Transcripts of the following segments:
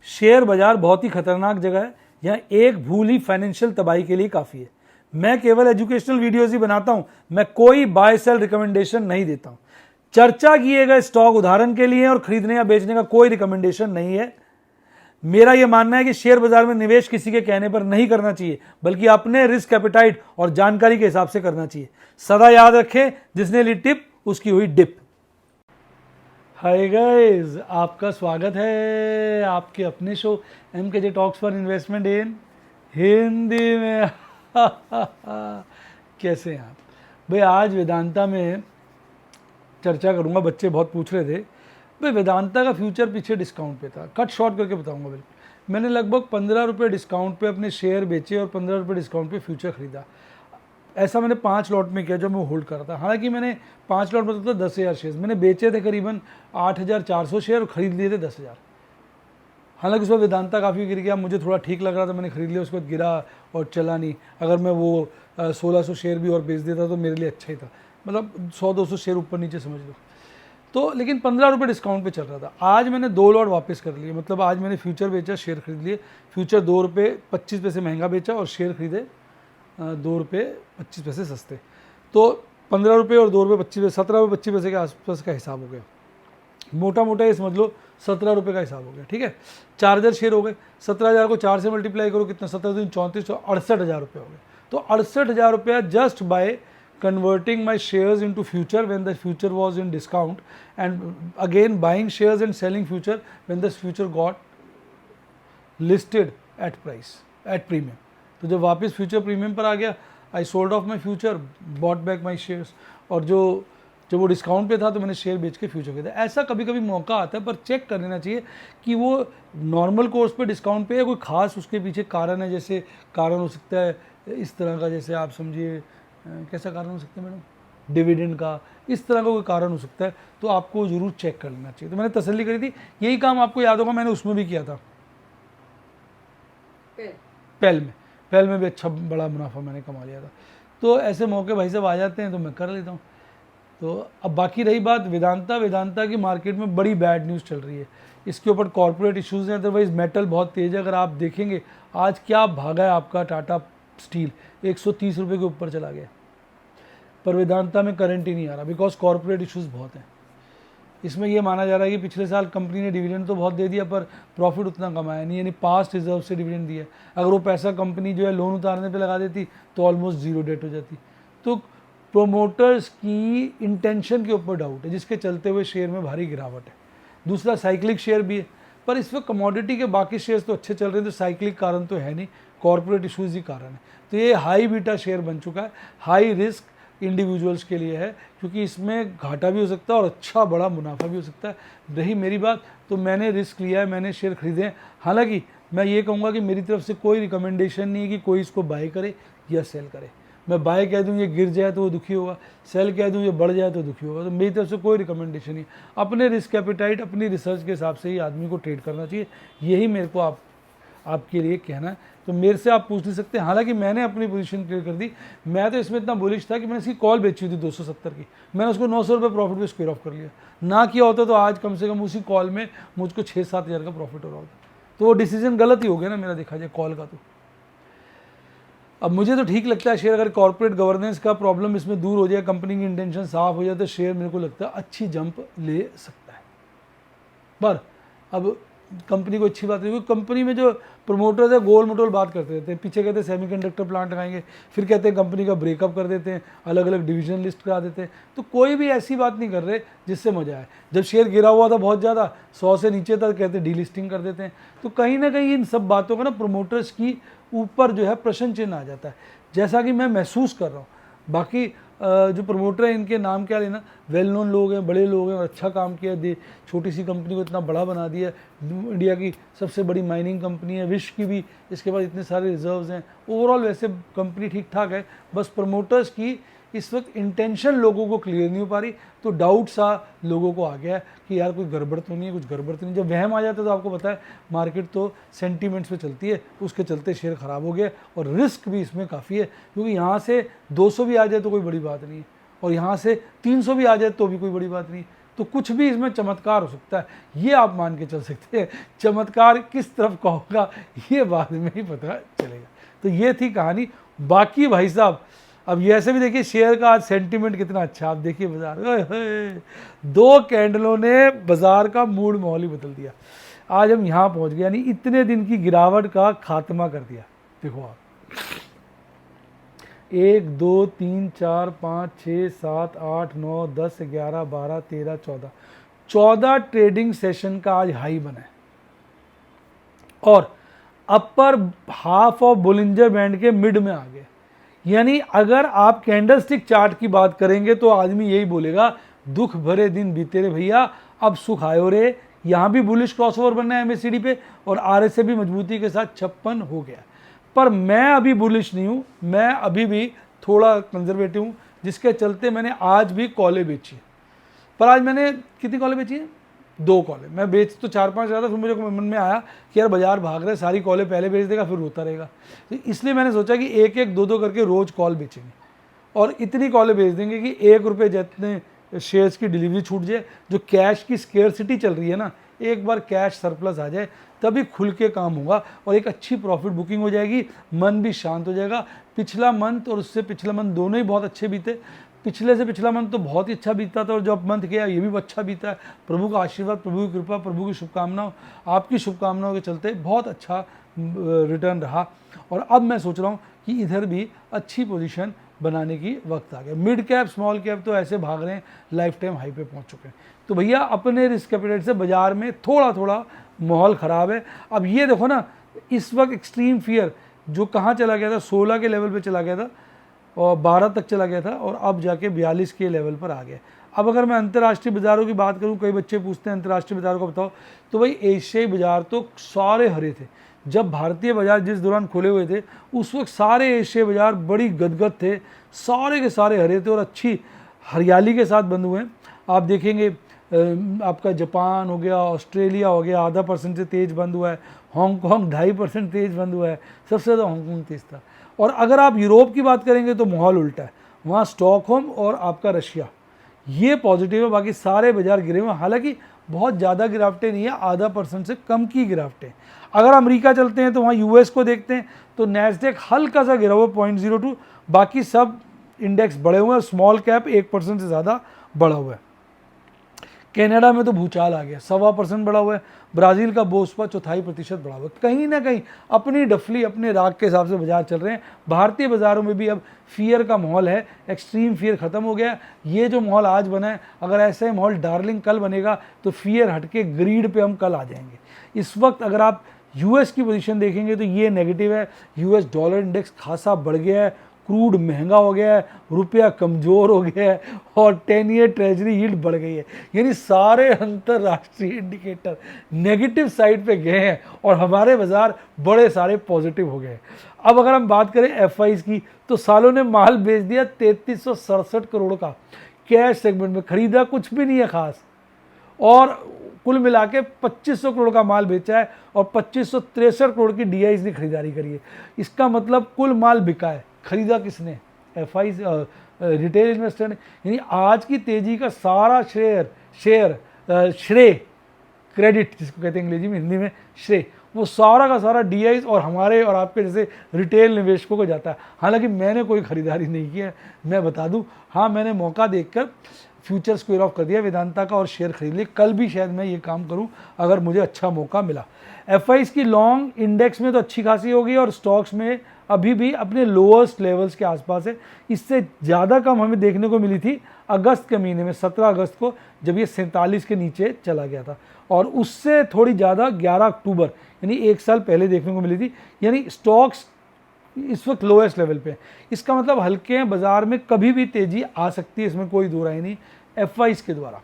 Share बाजार बहुत ही खतरनाक जगह है, यहाँ एक भूल ही फाइनेंशियल तबाही के लिए काफ़ी है। मैं केवल एजुकेशनल वीडियोस ही बनाता हूं, मैं कोई बाय सेल रिकमेंडेशन नहीं देता हूं। चर्चा किए गए स्टॉक उदाहरण के लिए और खरीदने या बेचने का कोई रिकमेंडेशन नहीं है। मेरा यह मानना है कि शेयर बाजार में निवेश किसी के कहने पर नहीं करना चाहिए, बल्कि अपने रिस्क एपेटाइट और जानकारी के हिसाब से करना चाहिए। सदा याद रखें, जिसने ली टिप उसकी हुई डिप। हाय गाइस, आपका स्वागत है आपके अपने show MKJ talks for investment इन हिंदी में। कैसे हैं आप भाई? आज वेदांता में चर्चा करूंगा। बच्चे बहुत पूछ रहे थे भाई, वेदांता का फ्यूचर पीछे डिस्काउंट पे था। कट शॉर्ट करके बताऊंगा। बिल्कुल, मैंने लगभग 15 रुपये डिस्काउंट पे अपने शेयर बेचे और 15 रुपये डिस्काउंट पे फ्यूचर खरीदा। ऐसा मैंने 5 लॉट में किया जो मैं होल्ड कर रहा था। हालांकि मैंने 5 लॉट मतलब 10,000 शेयर मैंने बेचे थे, करीबन 8,400 शेयर, और खरीद लिए थे 10,000। हालांकि उस वक्त वेदांता काफ़ी गिर गया, मुझे थोड़ा ठीक लग रहा था, मैंने खरीद लिया। उसके बाद गिरा और चला नहीं। अगर मैं वो 1600 शेयर भी और बेच देता तो मेरे लिए अच्छा ही था, मतलब 100-200 शेयर ऊपर नीचे समझ लो। तो लेकिन 15 रुपये डिस्काउंट पे चल रहा था। आज मैंने 2 लॉट वापस कर लिए, मतलब आज मैंने फ्यूचर बेचा, शेयर खरीद लिए। फ्यूचर 2 रुपये 25 पैसे महंगा बेचा और शेयर खरीदे 2 रुपये 25 पैसे सस्ते। तो 15 रुपये और 2 रुपये 25 पैसे, 17 रुपये 25 पैसे के आसपास का हिसाब हो गया। मोटा मोटा ये समझ लो 17 रुपये का हिसाब हो गया। ठीक है, 4,000 शेयर हो गए। 17,000 को 4 से मल्टीप्लाई करो, कितना? 17 दूनी 34, तो 68,000 रुपये हो गए। तो 68,000 रुपया just by converting my shares into future when the future was in discount, and again buying shares and selling future when the future got listed at price, at premium. तो जब वापस फ्यूचर प्रीमियम पर आ गया, I sold of my future, bought back my shares, और जब वो discount पे था तो मैंने शेयर बेच के फ्यूचर खरीदा। ऐसा कभी कभी मौका आता है, पर चेक कर लेना चाहिए कि वो नॉर्मल कोर्स पे डिस्काउंट पे है, कोई खास उसके पीछे कारण है। जैसे कारण हो सकता है इस तरह का, जैसे आप समझिए कैसा कारण हो सकता है मैडम, डिविडेंड का, इस तरह का कोई कारण हो सकता है। तो आपको ज़रूर चेक कर लेना चाहिए। तो मैंने तसल्ली करी थी। यही काम आपको याद होगा मैंने उसमें भी किया था, पेल में भी अच्छा बड़ा मुनाफा मैंने कमा लिया था। तो ऐसे मौके भाई साहब आ जाते हैं तो मैं कर लेता हूँ। तो अब बाकी रही बात वेदांता की मार्केट में बड़ी बैड न्यूज़ चल रही है। इसके ऊपर कॉर्पोरेट इश्यूज़ हैं, अदरवाइज मेटल बहुत तेज़ है। अगर आप देखेंगे आज क्या भागा है आपका टाटा स्टील, 130 रुपये के ऊपर चला गया, पर वेदांता में करंट ही नहीं आ रहा, बिकॉज कॉर्पोरेट इश्यूज़ बहुत हैं। इसमें यह माना जा रहा है कि पिछले साल कंपनी ने डिविडेंड तो बहुत दे दिया पर प्रॉफिट उतना कमाया नहीं, यानी पास्ट रिजर्व से डिविडेंड दिया। अगर वो पैसा कंपनी जो है लोन उतारने पे लगा देती तो ऑलमोस्ट जीरो डेट हो जाती। तो प्रोमोटर्स की इंटेंशन के ऊपर डाउट है, जिसके चलते हुए शेयर में भारी गिरावट है। दूसरा साइक्लिक शेयर भी है, पर इस वक्त कमोडिटी के बाकी शेयर्स तो अच्छे चल रहे हैं, तो साइक्लिक कारण तो है नहीं, कॉर्पोरेट इशूज़ ही कारण है। तो ये हाई बीटा शेयर बन चुका है, हाई रिस्क इंडिविजुअल्स के लिए है, क्योंकि इसमें घाटा भी हो सकता है और अच्छा बड़ा मुनाफा भी हो सकता है। रही मेरी बात, तो मैंने रिस्क लिया है, मैंने शेयर खरीदे हैं। हालांकि मैं ये कहूँगा कि मेरी तरफ से कोई रिकमेंडेशन नहीं है कि कोई इसको बाय करे या सेल करे। मैं बाय कह दूँ ये गिर जाए तो वो दुखी होगा, सेल कह दूँ ये बढ़ जाए तो दुखी होगा। तो मेरी तरफ से कोई रिकमेंडेशन नहीं। अपने रिस्क एपेटाइट, अपनी रिसर्च के हिसाब से ही आदमी को ट्रेड करना चाहिए। यही मेरे को आपके लिए कहना है। तो मेरे से आप पूछ नहीं सकते। हालांकि मैंने अपनी पोजीशन क्लियर कर दी। मैं तो इसमें इतना बुलिश था कि मैंने इसकी कॉल बेची थी 270 की, मैंने उसको 900 रुपये प्रॉफिट पे स्क्वेयर ऑफ कर लिया। ना किया होता तो आज कम से कम उसी कॉल में मुझको 6-7 हज़ार का प्रॉफिट हो रहा होता। तो वो डिसीजन गलत ही हो गया ना मेरा, देखा जाए कॉल का। तो अब मुझे तो ठीक लगता है शेयर, अगर कॉर्पोरेट गवर्नेंस का प्रॉब्लम इसमें दूर हो जाए, कंपनी की इंटेंशन साफ हो जाए, तो शेयर मेरे को लगता है अच्छी जंप ले सकता है। पर अब कंपनी को अच्छी बात है, क्योंकि कंपनी में जो प्रमोटर्स है गोल मटोल बात करते रहते हैं। पीछे कहते हैं सेमीकंडक्टर प्लांट लगाएंगे, फिर कहते हैं कंपनी का ब्रेकअप कर देते हैं, अलग अलग डिवीजन लिस्ट करा देते हैं। तो कोई भी ऐसी बात नहीं कर रहे जिससे मजा आए। जब शेयर गिरा हुआ था बहुत ज़्यादा, 100 से नीचे था, कहते हैं डीलिस्टिंग कर देते हैं। तो कहीं ना कहीं इन सब बातों का ना प्रमोटर्स की ऊपर जो है प्रश्न चिन्ह आ जाता है, जैसा कि मैं महसूस कर रहा हूँ। बाकी जो प्रमोटर है इनके नाम क्या लेना, वेल नोन लोग हैं, बड़े लोग हैं और अच्छा काम किया, छोटी सी कंपनी को इतना बड़ा बना दिया। इंडिया की सबसे बड़ी माइनिंग कंपनी है, विश्व की भी, इसके बाद इतने सारे रिजर्व्स हैं। ओवरऑल वैसे कंपनी ठीक ठाक है, बस प्रमोटर्स की इस वक्त इंटेंशन लोगों को क्लियर नहीं हो पा रही। तो डाउट सा लोगों को आ गया है कि यार कोई गड़बड़ तो नहीं है, कुछ गड़बड़ तो नहीं। जब वहम आ जाता है तो आपको पता है मार्केट तो सेंटीमेंट्स पे चलती है, उसके चलते शेयर ख़राब हो गया। और रिस्क भी इसमें काफ़ी है, क्योंकि यहाँ से 200 भी आ जाए तो कोई बड़ी बात नहीं है, और यहाँ से 300 भी आ जाए तो भी कोई बड़ी बात नहीं है। तो कुछ भी इसमें चमत्कार हो सकता है, ये आप मान के चल सकते हैं। चमत्कार किस तरफ का होगा ये बाद में ही पता चलेगा। तो ये थी कहानी। बाकी भाई साहब अब ये ऐसे भी देखिए शेयर का आज सेंटीमेंट कितना अच्छा, आप देखिए बाजार, ओए 2 कैंडलों ने बाजार का मूड माहौल ही बदल दिया। आज हम यहाँ पहुँच गए, यानी इतने दिन की गिरावट का खात्मा कर दिया। देखो आप 1 2 3 4 5 6 7 8 9 10 11 12 13 14 ट्रेडिंग सेशन का आज हाई बना है और upper half of Bollinger band के मिड में आ गए। यानी अगर आप कैंडलस्टिक चार्ट की बात करेंगे तो आदमी यही बोलेगा दुख भरे दिन बीते रे भैया, अब सुख आयो रे। यहाँ भी बुलिश क्रॉसओवर बनना है एमएससीडी पे और आरएसए भी मजबूती के साथ 56 हो गया। पर मैं अभी बुलिश नहीं हूँ, मैं अभी भी थोड़ा कंजर्वेटिव हूँ, जिसके चलते मैंने आज भी कॉलें बेची। पर आज मैंने कितनी कॉलें बेची हैं? 2 कॉलें। मैं बेच तो 4-5 रहा था, फिर मुझे मन में आया कि यार बाजार भाग रहे, सारी कॉलें पहले बेच देगा फिर रोता रहेगा। तो इसलिए मैंने सोचा कि 1-1 2-2 करके रोज कॉल बेचेंगे और इतनी कॉलें बेच देंगे कि 1 रुपये जितने शेयर्स की डिलीवरी छूट जाए। जो कैश की स्केर्सिटी चल रही है ना, एक बार कैश सरप्लस आ जाए तभी खुल के काम होगा और एक अच्छी प्रॉफिट बुकिंग हो जाएगी, मन भी शांत हो जाएगा। पिछला मंथ और उससे पिछला मंथ दोनों ही बहुत अच्छे बीते। पिछले से पिछला मंथ तो बहुत ही अच्छा बीता था और जो अब मंथ गया ये भी अच्छा बीता है। प्रभु का आशीर्वाद, प्रभु की कृपा, प्रभु की शुभकामनाओं, आपकी शुभकामनाओं के चलते बहुत अच्छा रिटर्न रहा। और अब मैं सोच रहा हूँ कि इधर भी अच्छी पोजीशन बनाने की वक्त आ गया। मिड कैप स्मॉल कैप तो ऐसे भाग रहे हैं, लाइफ टाइम हाई पे पहुँच चुके हैं। तो भैया अपने रिस्क एपेटाइट से बाजार में थोड़ा थोड़ा माहौल ख़राब है। अब ये देखो ना, इस वक्त एक्सट्रीम फियर जो कहाँ चला गया था, 16 के लेवल पे चला गया था और 12 तक चला गया था और अब जाके 42 के लेवल पर आ गया। अब अगर मैं अंतर्राष्ट्रीय बाज़ारों की बात करूं, कई बच्चे पूछते हैं अंतर्राष्ट्रीय बाज़ारों को बताओ, तो भाई एशियाई बाज़ार तो सारे हरे थे। जब भारतीय बाज़ार जिस दौरान खुले हुए थे उस वक्त सारे एशियाई बाज़ार बड़ी गदगद थे, सारे के सारे हरे थे और अच्छी हरियाली के साथ बंद हुए हैं। आप देखेंगे आपका जापान हो गया, ऑस्ट्रेलिया हो गया, 0.5% से तेज़ बंद हुआ है। हांगकॉन्ग 2.5% तेज़ बंद हुआ है, सबसे ज़्यादा हांगकॉन्ग तेज़ था। और अगर आप यूरोप की बात करेंगे तो माहौल उल्टा है, वहाँ स्टॉकहोम और आपका रशिया ये पॉजिटिव है, बाकी सारे बाजार गिरे हुए हैं। हालांकि बहुत ज़्यादा गिरावटें नहीं है, 0.5% से कम की गिरावटें। अगर अमेरिका चलते हैं तो वहाँ यूएस को देखते हैं तो नैस्डैक हल्का सा गिरा हुआ 0.02, बाकी सब इंडेक्स बढ़े हुए हैं। स्मॉल कैप 1% से ज़्यादा बढ़ा हुआ है। कनाडा में तो भूचाल आ गया, 1.25% बढ़ा हुआ है। ब्राज़ील का बोस्पा 0.25% बढ़ा हुआ है। कहीं ना कहीं अपनी डफली अपने राग के हिसाब से बाजार चल रहे हैं। भारतीय बाज़ारों में भी अब फियर का माहौल है, एक्सट्रीम फियर ख़त्म हो गया। ये जो माहौल आज बना है, अगर ऐसा ही माहौल डार्लिंग कल बनेगा तो फियर हटके ग्रीड पे हम कल आ जाएंगे। इस वक्त अगर आप यूएस की पोजीशन देखेंगे तो ये नेगेटिव है। यूएस डॉलर इंडेक्स खासा बढ़ गया है, क्रूड महंगा हो गया है, रुपया कमज़ोर हो गया है और 10 ईयर ट्रेजरी यील्ड बढ़ गई है। यानी सारे अंतर्राष्ट्रीय इंडिकेटर नेगेटिव साइड पे गए हैं और हमारे बाज़ार बड़े सारे पॉजिटिव हो गए। अब अगर हम बात करें एफआईज की तो सालों ने माल बेच दिया 3367 करोड़ का। कैश सेगमेंट में खरीदा कुछ भी नहीं है खास और कुल मिला के 2500 करोड़ का माल बेचा है और 2563 करोड़ की डीआईज ने खरीदारी करी है। इसका मतलब कुल माल बिका है, खरीदा किसने? एफआईज, रिटेल इन्वेस्टर ने। यानी आज की तेजी का सारा श्रेय क्रेडिट जिसको कहते हैं अंग्रेजी में, हिंदी में श्रेय, वो सारा का सारा डीआईज और हमारे और आपके जैसे रिटेल निवेशकों को जाता है। हालांकि मैंने कोई खरीदारी नहीं की है, मैं बता दूं। हाँ, मैंने मौका देखकर फ्यूचर स्क्वायर ऑफ कर दिया वेदांता का और शेयर खरीद लिए। कल भी शायद मैं ये काम करूं अगर मुझे अच्छा मौका मिला। एफआईज की लॉन्ग इंडेक्स में तो अच्छी खासी होगी और स्टॉक्स में अभी भी अपने लोअर्स्ट लेवल्स के आसपास है। इससे ज़्यादा कम हमें देखने को मिली थी अगस्त के महीने में, 17 अगस्त को, जब ये 47 के नीचे चला गया था और उससे थोड़ी ज़्यादा 11 अक्टूबर यानी 1 साल पहले देखने को मिली थी। यानी स्टॉक्स इस वक्त लोएस्ट लेवल पे। इसका मतलब हल्के हैं, बाज़ार में कभी भी तेज़ी आ सकती है, इसमें कोई दो राय नहीं एफआईज के द्वारा।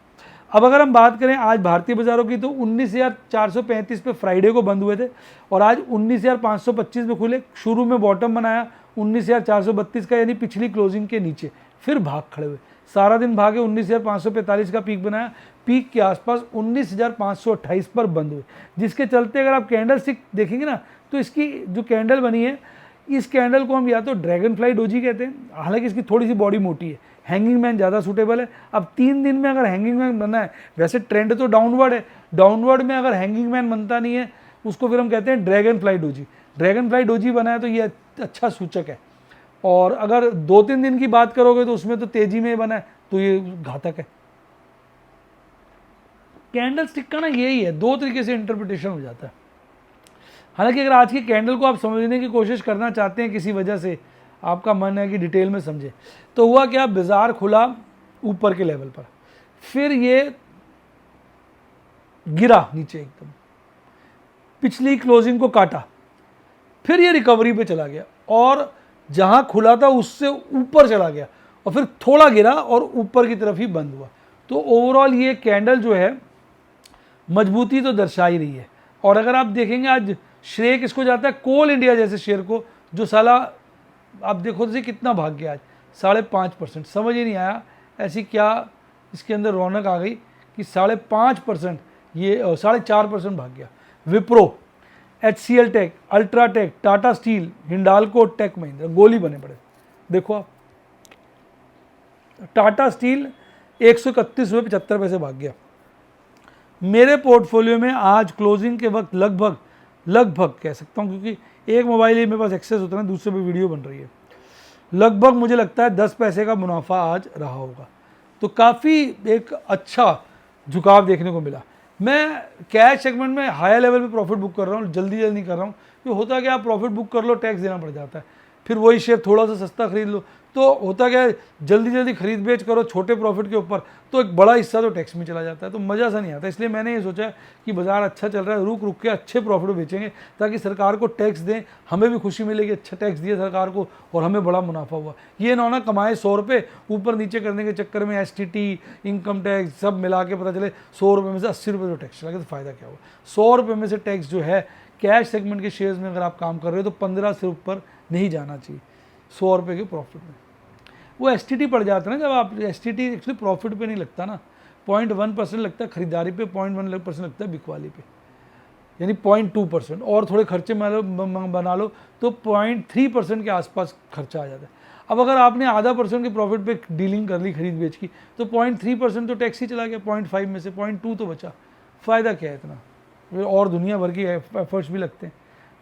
अब अगर हम बात करें आज भारतीय बाज़ारों की तो 19,435 पे फ्राइडे को बंद हुए थे और आज 19,525 में खुले। शुरू में बॉटम बनाया 19,432 का, यानी पिछली क्लोजिंग के नीचे, फिर भाग खड़े हुए, सारा दिन भागे, 19,545 का पीक बनाया, पीक के आसपास 19,528 पर बंद हुए। जिसके चलते अगर आप कैंडल स्टिक देखेंगे ना तो इसकी जो कैंडल बनी है, इस कैंडल को हम या तो ड्रैगन फ्लाई डोजी कहते हैं, हालांकि इसकी थोड़ी सी बॉडी मोटी हैंगिंग मैन ज़्यादा सूटेबल है। अब 3 दिन में अगर हैंगिंग मैन बनना है, वैसे ट्रेंड तो डाउनवर्ड है, डाउनवर्ड में अगर हैंगिंग मैन बनता नहीं है उसको फिर हम कहते हैं dragon fly doji. Dragon fly doji बना है तो ये अच्छा सूचक है। और अगर 2-3 दिन की बात करोगे तो उसमें तो तेजी में बना है तो ये घातक है। कैंडल स्टिक का ना यही है, 2 तरीके से इंटरप्रिटेशन हो जाता है। हालांकि अगर आज की कैंडल को आप समझने की कोशिश करना चाहते हैं, किसी वजह से आपका मन है कि डिटेल में समझे, तो हुआ क्या, बाजार खुला ऊपर के लेवल पर, फिर ये गिरा नीचे एकदम, पिछली क्लोजिंग को काटा, फिर ये रिकवरी पे चला गया और जहां खुला था उससे ऊपर चला गया और फिर थोड़ा गिरा और ऊपर की तरफ ही बंद हुआ। तो ओवरऑल ये कैंडल जो है मजबूती तो दर्शा ही रही है। और अगर आप देखेंगे आज श्रेय किसको जाता है, कोल इंडिया जैसे शेयर को, जो साला आप देखो तो कितना भाग गया आज, 5.5%। समझ ही नहीं आया ऐसी क्या इसके अंदर रौनक आ गई कि 5.5% ये 4.5% भाग गया। Wipro, HCL tech, UltraTech, Tata steel, Hindalco, tech Mahindra गोली बने पड़े। देखो आप, टाटा स्टील 131 रुपये 75 पैसे भाग गया। मेरे पोर्टफोलियो में आज क्लोजिंग के वक्त लगभग कह सकता हूँ, क्योंकि एक मोबाइल ही मेरे पास एक्सेस होता है, दूसरे पे वीडियो बन रही है, लगभग मुझे लगता है 10 पैसे का मुनाफा आज रहा होगा। तो काफ़ी एक अच्छा झुकाव देखने को मिला। मैं कैश सेगमेंट में हायर लेवल पे प्रॉफिट बुक कर रहा हूँ, जल्दी नहीं कर रहा हूँ, क्योंकि होता क्या, आप प्रॉफिट बुक कर लो, टैक्स देना पड़ जाता है, फिर वही शेयर थोड़ा सा सस्ता खरीद लो, तो होता क्या है, जल्दी खरीद बेच करो छोटे प्रॉफिट के ऊपर, तो एक बड़ा हिस्सा तो टैक्स में चला जाता है, तो मज़ा सा नहीं आता। इसलिए मैंने ये सोचा कि बाजार अच्छा चल रहा है, रुक के अच्छे प्रॉफिट बेचेंगे ताकि सरकार को टैक्स दें, हमें भी खुशी मिलेगी, अच्छा टैक्स दिया सरकार को और हमें बड़ा मुनाफा हुआ। ये ना कमाए 100 रुपये, ऊपर नीचे करने के चक्कर में STT, इनकम टैक्स सब मिला के पता चले 100 रुपये में से 80 रुपये जो टैक्स लगे, तो फ़ायदा क्या हुआ। 100 रुपये में से टैक्स जो है कैश सेगमेंट के शेयर्स में अगर आप काम कर रहे हो तो 15 से ऊपर नहीं जाना चाहिए 100 रुपये के प्रॉफिट में। वो STT पड़ जाता है ना, जब आप STT एक्चुअली प्रॉफिट पे नहीं लगता ना, 0.1% लगता है खरीदारी पे, 0.1% लगता है बिकवाली पे, यानी 0.2%, और थोड़े खर्चे बना लो तो 0.3% के आसपास खर्चा आ जाता है। अब अगर आपने आधा % के प्रॉफिट पे डीलिंग कर ली खरीद बेच की, तो 0.3% तो टैक्स ही चला गया, 0.5 में से 0.2 तो बचा। फ़ायदा क्या है इतना, और दुनिया भर की एफर्ट्स भी लगते हैं,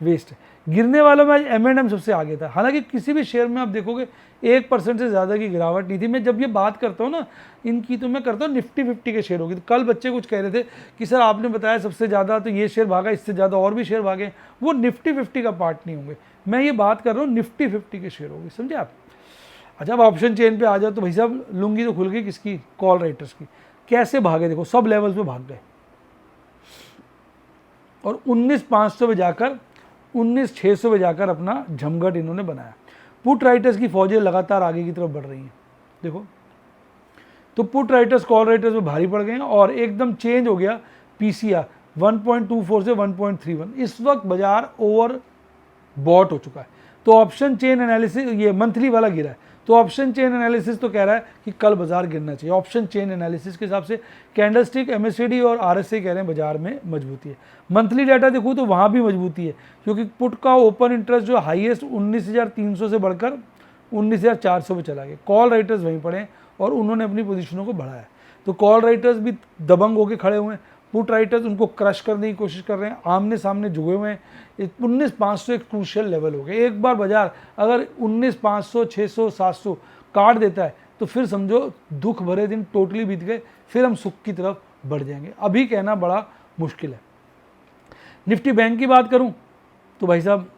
वेस्ट है। गिरने वालों में आज M&M सबसे आगे था। हालांकि किसी भी शेयर में आप देखोगे 1% से ज़्यादा की गिरावट नहीं थी। मैं जब ये बात करता हूँ ना इनकी, तो मैं करता हूँ निफ्टी 50 के शेयर होगी। तो कल बच्चे कुछ कह रहे थे कि सर आपने बताया सबसे ज़्यादा तो ये शेयर भागा, इससे ज़्यादा और भी शेयर भागे, वो निफ्टी 50 का पार्ट नहीं होंगे। मैं ये बात कर रहा हूँ निफ्टी 50 के शेयर होगी, समझे आप। अच्छा, अब ऑप्शन चेन पे आ जाओ तो भाई साहब लुंगी तो खुल गई किसकी, कॉल राइटर्स की। कैसे भागे देखो, सब लेवल्स पे भाग गए और 19,500 पे जाकर 19,600 पे जाकर अपना झमघट इन्होंने बनाया। पुट राइटर्स की फौजें लगातार आगे की तरफ बढ़ रही हैं देखो, तो पुट राइटर्स कॉल राइटर्स में भारी पड़ गए हैं और एकदम चेंज हो गया PCR 1.24 से 1.31। इस वक्त बाजार ओवर बॉट हो चुका है। तो ऑप्शन चेन एनालिसिस, ये मंथली वाला गिरा है, तो ऑप्शन चेन एनालिसिस तो कह रहा है कि कल बाजार गिरना चाहिए। ऑप्शन चेन एनालिसिस के हिसाब से कैंडलस्टिक, MACD और RSI कह रहे हैं बाजार में मजबूती है। मंथली डाटा देखूँ तो वहाँ भी मजबूती है, क्योंकि पुट का ओपन इंटरेस्ट जो हाईएस्ट 19,300 से बढ़कर 19,400 पे चला गया। कॉल राइटर्स वहीं पड़े हैं और उन्होंने अपनी पोजीशनों को बढ़ाया। तो कॉल राइटर्स भी दबंग होकर खड़े हुए हैं, पुट राइटर्स उनको क्रश करने की कोशिश कर रहे हैं, आमने सामने झुके हुए हैं। 19,500 एक क्रूशियल लेवल हो गया। एक बार बाजार अगर 19,500, 600, 700 काट देता है तो फिर समझो दुख भरे दिन टोटली बीत गए, फिर हम सुख की तरफ बढ़ जाएंगे। अभी कहना बड़ा मुश्किल है। निफ्टी बैंक की बात करूं तो भाई साहब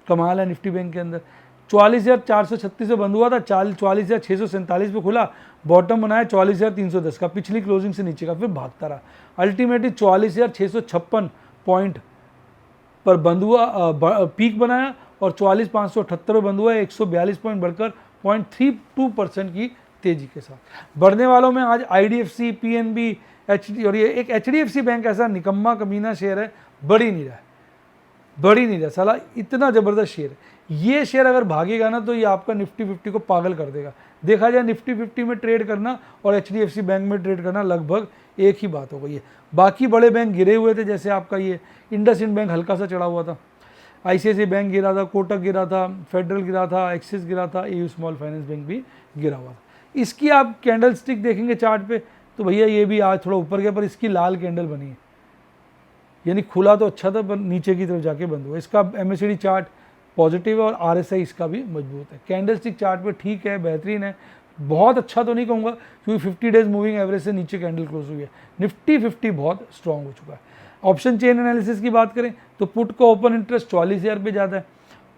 कमाल है। निफ्टी बैंक के अंदर 44,436 पे बंद हुआ था, 44,647 पे खुला, बॉटम बनाया 44,310 का, पिछली क्लोजिंग से नीचे का, फिर भागता रहा। अल्टीमेटली 44,656 पॉइंट पर बंद हुआ, पीक बनाया और 44,578 पे बंद हुआ, 142 पॉइंट बढ़कर 0.32% की तेजी के साथ। बढ़ने वालों में आज IDFC, PNB, HD, और ये एक HDFC बैंक ऐसा निकम्मा कमीना शेयर है, बढ़ ही नहीं रहा साला, इतना ज़बरदस्त शेयर है। ये शेयर अगर भागेगा ना तो ये आपका निफ्टी 50 को पागल कर देगा। देखा जाए निफ्टी 50 में ट्रेड करना और HDFC बैंक में ट्रेड करना लगभग एक ही बात हो गई है। बाकी बड़े बैंक गिरे हुए थे, जैसे आपका ये इंडसइंड बैंक हल्का सा चढ़ा हुआ था, ICICI बैंक गिरा था, कोटक गिरा था, फेडरल गिरा था, एक्सिस गिरा था, AU स्मॉल फाइनेंस बैंक भी गिरा हुआ था। इसकी आप कैंडल स्टिक देखेंगे चार्ट पे तो भैया ये भी आज थोड़ा ऊपर गया, पर इसकी लाल कैंडल बनी है, यानी खुला तो अच्छा था पर नीचे की तरफ जाके बंद हुआ। इसका MACD चार्ट पॉजिटिव है और RSI इसका भी मजबूत है। कैंडल स्टिक चार्ट पे ठीक है, बेहतरीन है, बहुत अच्छा तो नहीं कहूँगा क्योंकि 50 डेज मूविंग एवरेज से नीचे कैंडल क्लोज हुई है। निफ्टी 50 बहुत स्ट्रॉन्ग हो चुका है। ऑप्शन चेन एनालिसिस की बात करें तो पुट का ओपन इंटरेस्ट 44,000 पे ज़्यादा है,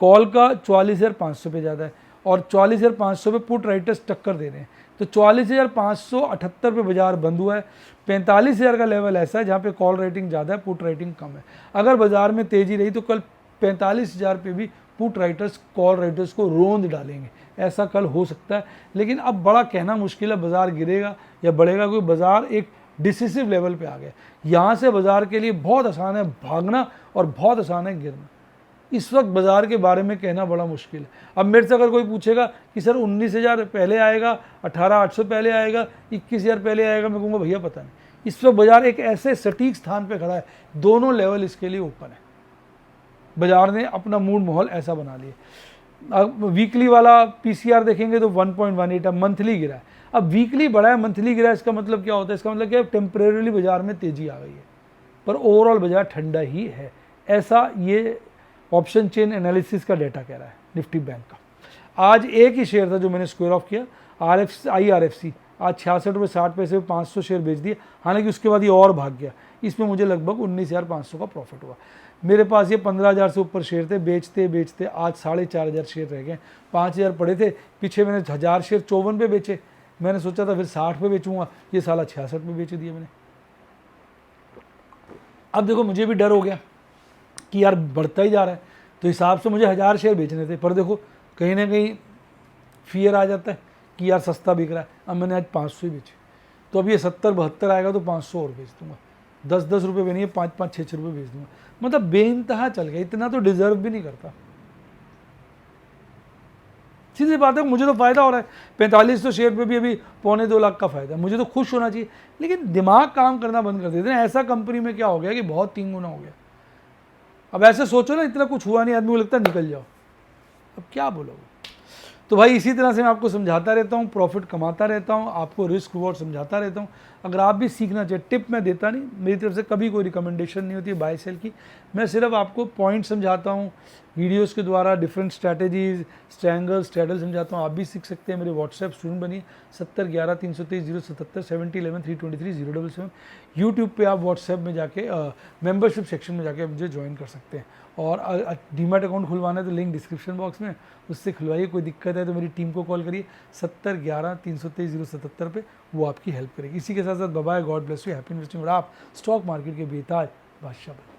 कॉल का 44,500 पे ज़्यादा है और 44,500 पे पुट राइटर्स टक्कर दे रहे हैं। तो 44,578 पे बाजार बंद हुआ है। 45,000 का लेवल ऐसा है जहाँ पे कॉल रेटिंग ज़्यादा है, पुट रेटिंग कम है। अगर बाजार में तेज़ी रही तो कल 45,000 पे भी पुट राइटर्स कॉल राइटर्स को रोंद डालेंगे, ऐसा कल हो सकता है। लेकिन अब बड़ा कहना मुश्किल है बाजार गिरेगा या बढ़ेगा, क्योंकि बाजार एक डिसिसिव लेवल पे आ गया। यहाँ से बाजार के लिए बहुत आसान है भागना और बहुत आसान है गिरना। इस वक्त बाजार के बारे में कहना बड़ा मुश्किल है। अब मेरे से अगर कोई पूछेगा कि सर 19,000 पहले आएगा, 18,800 पहले आएगा, 21,000 पहले आएगा, मैं कहूँगा भैया पता नहीं। इस वक्त बाजार एक ऐसे सटीक स्थान पे खड़ा है, दोनों लेवल इसके लिए ओपन है। बाजार ने अपना मूड माहौल ऐसा बना लिया। अब वीकली वाला PCR देखेंगे तो 1.18 है, मंथली गिरा है। अब वीकली बढ़ा है, मंथली गिरा है, इसका मतलब क्या होता है? इसका मतलब क्या है? टेम्परेरीली बाजार में तेजी आ गई है, पर ओवरऑल बाजार ठंडा ही है। ऐसा ये ऑप्शन चेन एनालिसिस का डेटा कह रहा है निफ्टी बैंक का। आज एक ही शेयर था जो मैंने स्क्वायर ऑफ किया, IRFC, आज 66.60 पे 500 शेयर बेच दिए। हालांकि उसके बाद ये और भाग गया, इसमें मुझे लगभग 19,500 का प्रॉफिट हुआ। मेरे पास ये 15,000 से ऊपर शेयर थे, बेचते बेचते आज 4,500 शेयर रह गए। 5,000 पड़े थे, पीछे मैंने 1,000 शेयर 54 पे बेचे। मैंने सोचा था फिर 60 पे बेचूंगा, ये साला 66 पे बेच दिया मैंने। अब देखो मुझे भी डर हो गया कि यार बढ़ता ही जा रहा है, तो हिसाब से मुझे 1,000 शेयर बेचने थे, पर देखो कहीं ना कहीं फियर आ जाता है कि यार सस्ता बिक रहा है। अब मैंने आज 500 ही बेचे, तो अब ये 70-72 आएगा तो 500 और बेच दूंगा। 10-10 रुपये भी नहीं है, 5-5, 6-6 रुपये बेच दूंगा। मतलब बेइंतहा चल गया, इतना तो डिजर्व भी नहीं करता। सीधी बात है, मुझे तो फायदा हो रहा है। 4500 शेयर पे भी अभी 1.25 लाख का फायदा है, मुझे तो खुश होना चाहिए। लेकिन दिमाग काम करना बंद कर देते हैं। ऐसा कंपनी में क्या हो गया कि बहुत 3 गुना हो गया। अब ऐसे सोचो ना, इतना कुछ हुआ नहीं, आदमी को लगता है निकल जाओ, अब क्या बोलोगे? तो भाई इसी तरह से मैं आपको समझाता रहता हूँ, प्रॉफिट कमाता रहता हूँ, आपको रिस्क रिवॉर्ड समझाता रहता हूँ। अगर आप भी सीखना चाहिए, टिप मैं देता नहीं, मेरी तरफ से कभी कोई रिकमेंडेशन नहीं होती है बाय सेल की। मैं सिर्फ आपको पॉइंट समझाता हूँ, वीडियोस के द्वारा डिफरेंट स्ट्रैटेजीज, स्ट्रैंगल, स्ट्रैडल समझाता हूँ। आप भी सीख सकते हैं। मेरे व्हाट्सएप स्टूडेंट बनिए 7011-323-077-7011-323-077। यूट्यूब पे आप व्हाट्सएप में जाके मेंबरशिप सेक्शन में जाके मुझे ज्वाइन कर सकते हैं। और डीमैट अकाउंट खुलवाना है तो लिंक डिस्क्रिप्शन बॉक्स में, उससे खुलवाइए। कोई दिक्कत है तो मेरी टीम को कॉल करिए 7011-323-077 पे, वो आपकी हेल्प करेगी। इसी के साथ साथ bye, God bless you, happy investing. और आप स्टॉक मार्केट के बेताज बादशाह।